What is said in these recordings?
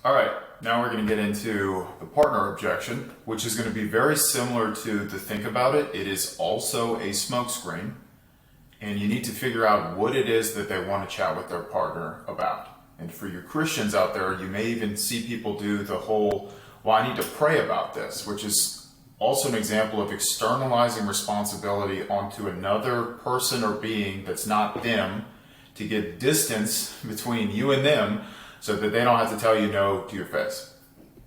All right, now we're going to get into the partner objection, which is going to be very similar to the think about it. It is also a smokescreen, and you need to figure out what it is that they want to chat with their partner about. And for you Christians out there, you may even see people do the whole, well, I need to pray about this, which is also an example of externalizing responsibility onto another person or being that's not them to get distance between you and them so that they don't have to tell you no to your face.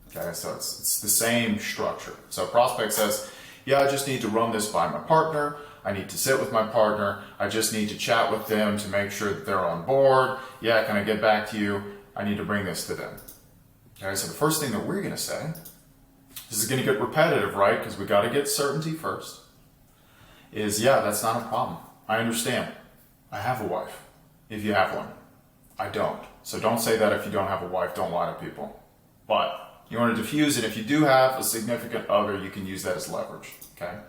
Okay, so it's the same structure. So prospect says, yeah, I just need to run this by my partner. I need to sit with my partner. I just need to chat with them to make sure that they're on board. Yeah, can I get back to you? I need to bring this to them. Okay, so the first thing that we're going to say, this is going to get repetitive, right? Because we got to get certainty first, is yeah, that's not a problem. I understand. I have a wife, if you have one. I don't. So don't say that if you don't have a wife, don't lie to people. But you want to diffuse it. If you do have a significant other, you can use that as leverage, okay?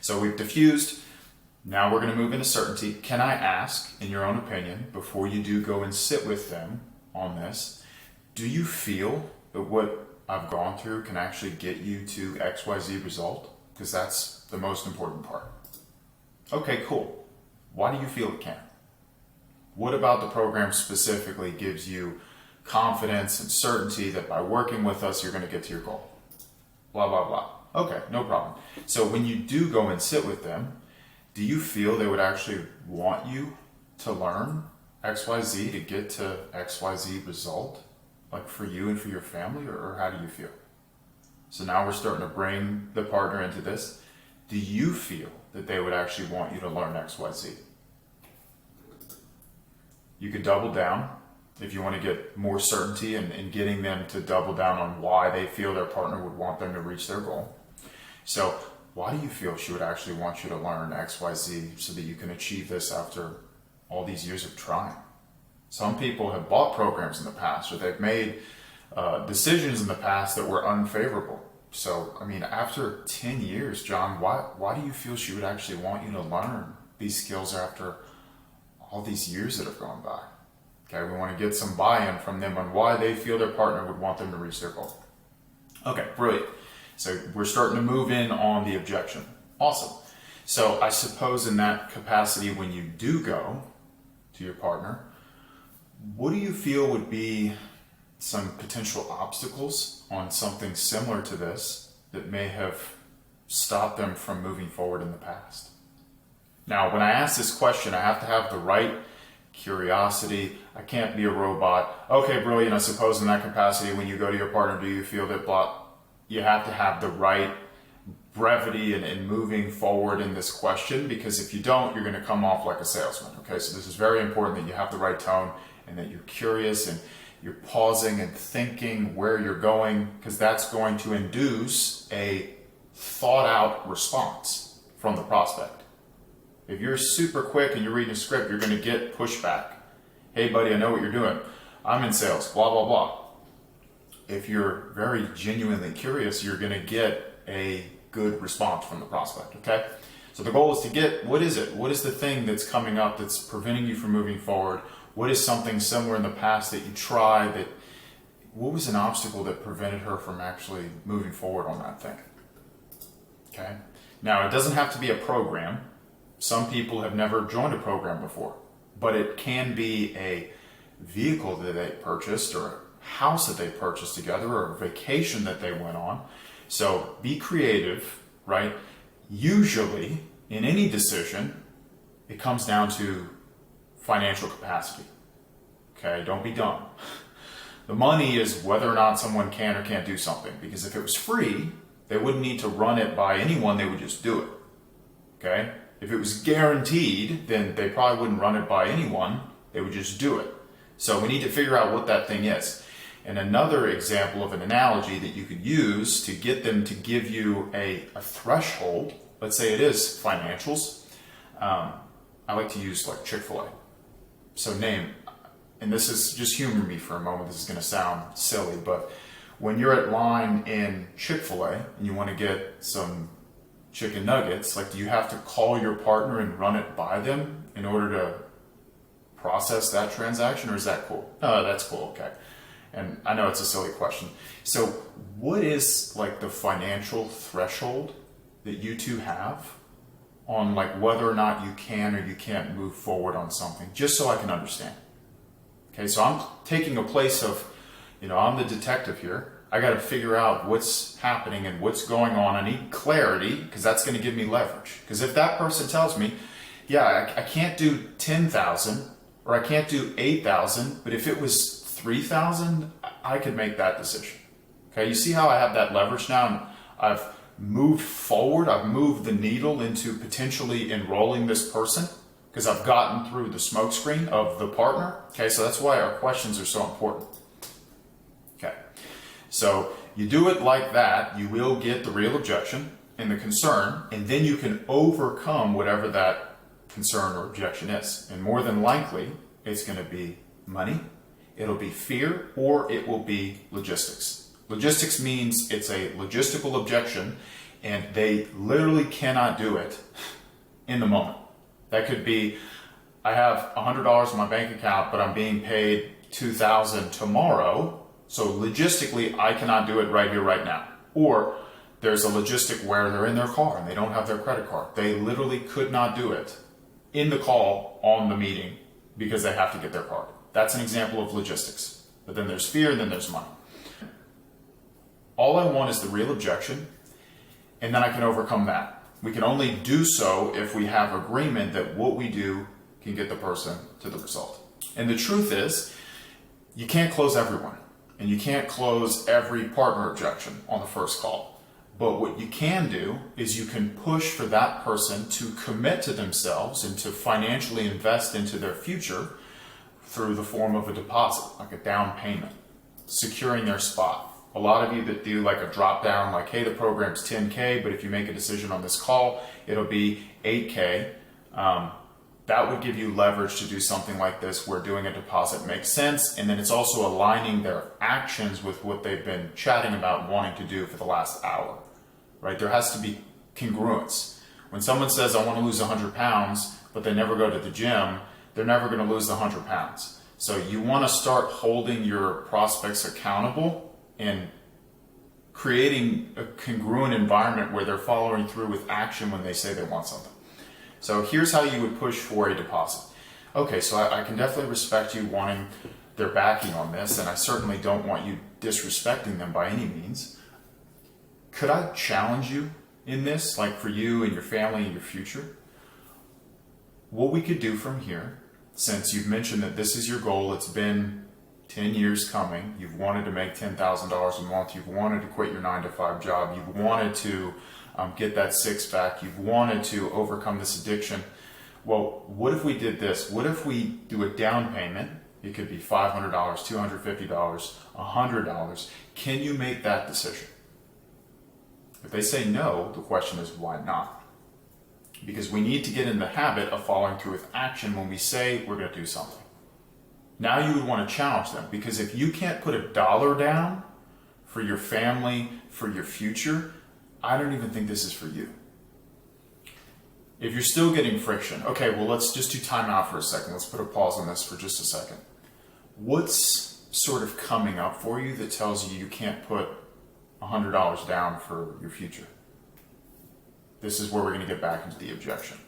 So we've diffused. Now we're going to move into certainty. Can I ask, in your own opinion, before you do go and sit with them on this, do you feel that what I've gone through can actually get you to XYZ result? Because that's the most important part. Okay, cool. Why do you feel it can? What about the program specifically gives you confidence and certainty that by working with us, you're going to get to your goal? Blah, blah, blah. Okay, no problem. So when you do go and sit with them, do you feel they would actually want you to learn XYZ to get to XYZ result? Like for you and for your family, or how do you feel? So now we're starting to bring the partner into this. Do you feel that they would actually want you to learn XYZ? You could double down if you want to get more certainty and getting them to double down on why they feel their partner would want them to reach their goal. So why do you feel she would actually want you to learn XYZ so that you can achieve this after all these years of trying? Some people have bought programs in the past, or they've made decisions in the past that were unfavorable. So, I mean, after 10 years, John, why do you feel she would actually want you to learn these skills after all these years that have gone by? Okay, we want to get some buy-in from them on why they feel their partner would want them to reach their goal. Okay, brilliant. So we're starting to move in on the objection. Awesome. So I suppose in that capacity, when you do go to your partner, what do you feel would be some potential obstacles on something similar to this that may have stopped them from moving forward in the past? Now, when I ask this question, I have to have the right curiosity. I can't be a robot. Okay, brilliant. I suppose in that capacity, when you go to your partner, do you feel that blah? You have to have the right brevity in moving forward in this question, because if you don't, you're going to come off like a salesman. Okay, so this is very important that you have the right tone and that you're curious and you're pausing and thinking where you're going, because that's going to induce a thought out response from the prospect. If you're super quick and you're reading a script, you're going to get pushback. Hey buddy, I know what you're doing. I'm in sales, blah, blah, blah. If you're very genuinely curious, you're going to get a good response from the prospect, okay? So the goal is to get, what is it? What is the thing that's coming up that's preventing you from moving forward? What is something similar in the past that you tried what was an obstacle that prevented her from actually moving forward on that thing? Okay? Now, it doesn't have to be a program. Some people have never joined a program before, but it can be a vehicle that they purchased, or a house that they purchased together, or a vacation that they went on. So be creative, right? Usually, in any decision, it comes down to financial capacity. Okay, don't be dumb. The money is whether or not someone can or can't do something, because if it was free, they wouldn't need to run it by anyone, they would just do it. Okay? If it was guaranteed, then they probably wouldn't run it by anyone, they would just do it. So we need to figure out what that thing is. And another example of an analogy that you could use to get them to give you a threshold, let's say it is financials. I like to use like Chick-fil-A. So and this is, just humor me for a moment, this is going to sound silly, but when you're at line in Chick-fil-A and you want to get some chicken nuggets, like, do you have to call your partner and run it by them in order to process that transaction, or is that cool? Oh, that's cool, okay. And I know it's a silly question. So what is like the financial threshold that you two have on like whether or not you can or you can't move forward on something, just so I can understand? Okay, so I'm taking a place of, I'm the detective here. I got to figure out what's happening and what's going on. I need clarity because that's going to give me leverage. Because if that person tells me, yeah, I can't do 10,000 or I can't do 8,000, but if it was 3,000, I could make that decision. Okay, you see how I have that leverage now? And I've moved forward. I've moved the needle into potentially enrolling this person because I've gotten through the smoke screen of the partner. Okay, so that's why our questions are so important. Okay, so you do it like that, you will get the real objection and the concern, and then you can overcome whatever that concern or objection is. And more than likely, it's going to be money, it'll be fear, or it will be logistics. Logistics means it's a logistical objection, and they literally cannot do it in the moment. That could be, I have $100 in my bank account, but I'm being paid $2,000 tomorrow. So logistically, I cannot do it right here, right now. Or there's a logistic where they're in their car and they don't have their credit card. They literally could not do it in the call on the meeting because they have to get their card. That's an example of logistics. But then there's fear and then there's money. All I want is the real objection, and then I can overcome that. We can only do so if we have agreement that what we do can get the person to the result. And the truth is, you can't close everyone. And you can't close every partner objection on the first call. But what you can do is you can push for that person to commit to themselves and to financially invest into their future through the form of a deposit, like a down payment, securing their spot. A lot of you that do like a drop down, like, hey, the program's 10K, but if you make a decision on this call, it'll be 8K. That would give you leverage to do something like this where doing a deposit makes sense. And then it's also aligning their actions with what they've been chatting about wanting to do for the last hour, right? There has to be congruence. When someone says, I want to lose 100 pounds, but they never go to the gym, they're never going to lose the 100 pounds. So you want to start holding your prospects accountable and creating a congruent environment where they're following through with action when they say they want something. So here's how you would push for a deposit. Okay, so I can definitely respect you wanting their backing on this, and I certainly don't want you disrespecting them by any means. Could I challenge you in this, like for you and your family and your future? What we could do from here, since you've mentioned that this is your goal, it's been 10 years coming, you've wanted to make $10,000 a month, you've wanted to quit your 9-to-5 job, you've wanted to get that six-pack, you've wanted to overcome this addiction. Well, what if we did this? What if we do a down payment? It could be $500, $250, $100. Can you make that decision? If they say no, the question is why not? Because we need to get in the habit of following through with action when we say we're going to do something. Now you would want to challenge them, because if you can't put $1 down for your family, for your future, I don't even think this is for you. If you're still getting friction, okay, well, let's just do time out for a second. Let's put a pause on this for just a second. What's sort of coming up for you that tells you you can't put $100 down for your future? This is where we're going to get back into the objection.